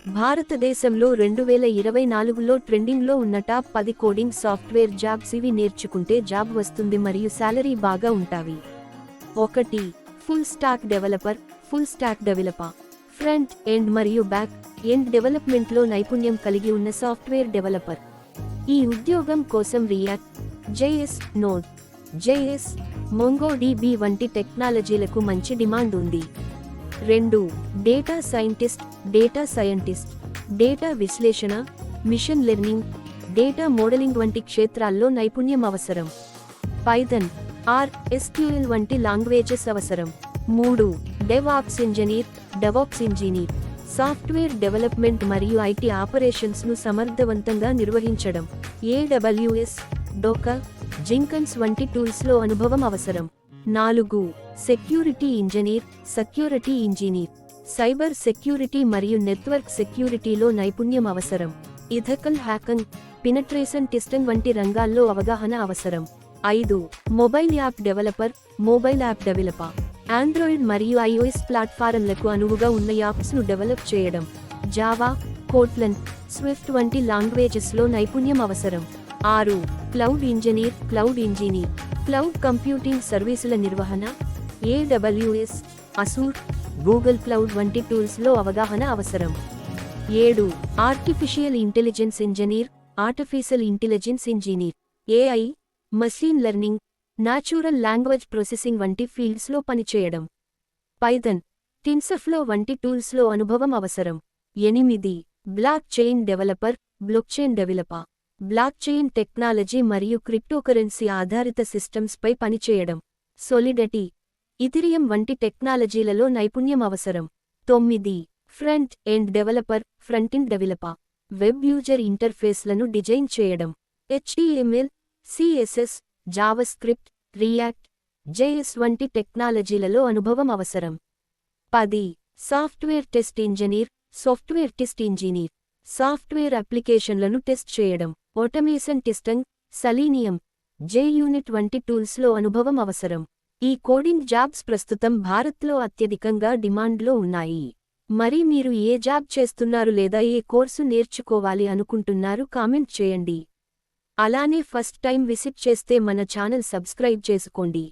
భారతదేశంలో 2024లో ట్రెండింగ్లో ఉన్న టాప్ 10 కోడింగ్ సాఫ్ట్వేర్ జాబ్స్ ఇవి నేర్చుకుంటే జాబ్ వస్తుంది మరియు శాలరీ బాగా ఉంటాయి. 1. Full stack developer. Full stack developer front end మరియు బ్యాక్ ఎండ్ డెవలప్మెంట్లో నైపుణ్యం కలిగి ఉన్న సాఫ్ట్వేర్ డెవలపర్. ఈ ఉద్యోగం కోసం react, JS, node, JS, MongoDB వంటి టెక్నాలజీలకు మంచి డిమాండ్ ఉంది. 2. Data scientist. Data scientist data విశ్లేషణ, మిషన్ లెర్నింగ్, డేటా మోడలింగ్ వంటి క్షేత్రాల్లో నైపుణ్యం అవసరం. పైథాన్, ఆర్, ఎస్క్యూఎల్ వంటి లాంగ్వేజెస్ అవసరం. 3. DevOps engineer. DevOps engineer software development మరియు ఐటీ ఆపరేషన్స్ను సమర్థవంతంగా నిర్వహించడం. ఏడబ్ల్యూఎస్, డోకర్, జింకన్స్ వంటి టూల్స్లో అనుభవం అవసరం. 4. Security engineer. Security engineer cyber security మరియు నెట్వర్క్ సెక్యూరిటీలో నైపుణ్యం అవసరం. ఇథికల్ హ్యాకింగ్, పెనిట్రేషన్ టెస్టింగ్ వంటి రంగాల్లో అవగాహన అవసరం. 5. Mobile app developer. Mobile app developer Android మరియు ఐఓఎస్ ప్లాట్ఫారంలకు అనువుగా ఉన్న యాప్స్ను డెవలప్ చేయడం. జావా, కోట్లన్, స్విఫ్ట్ వంటి లాంగ్వేజెస్లో నైపుణ్యం అవసరం. 6. Cloud engineer. Cloud engineer cloud computing సర్వీసుల నిర్వహణ, ఏడబ్ల్యూఎస్, అసూర్, గూగుల్ క్లౌడ్ వంటి టూల్స్లో అవగాహన అవసరం. 7. Artificial intelligence engineer. Artificial intelligence engineer AI, machine learning, natural language processing వంటి ఫీల్డ్స్లో పనిచేయడం. పైథాన్, టెన్సర్ఫ్లో వంటి టూల్స్లో అనుభవం అవసరం. 8. Block chain developer. Blockchain developer blockchain technology మరియు క్రిప్టోకరెన్సీ ఆధారిత సిస్టమ్స్పై పనిచేయడం. సోలిడిటీ, ఇథిరియం వంటి టెక్నాలజీలలో నైపుణ్యం అవసరం. 9. Front end developer. Front end developer web user ఇంటర్ఫేస్లను డిజైన్ చేయడం. HTML, CSS, JavaScript, React, JS వంటి టెక్నాలజీలలో అనుభవం అవసరం. 10. Software test engineer. Software test engineer software అప్లికేషన్లను టెస్ట్ చేయడం. ఆటోమేషన్ టెస్టింగ్, సెలీనియం, JUnit వంటి టూల్స్లో అనుభవం అవసరం. ఈ కోడింగ్ జాబ్స్ ప్రస్తుతం భారత్లో అత్యధికంగా డిమాండ్లో ఉన్నాయి. మరి మీరు ఏ జాబ్ చేస్తున్నారు లేదా ఏ కోర్సు నేర్చుకోవాలి అనుకుంటున్నారు కామెంట్ చేయండి. అలానే ఫస్ట్ టైం విజిట్ చేస్తే మన ఛానల్ సబ్స్క్రైబ్ చేసుకోండి.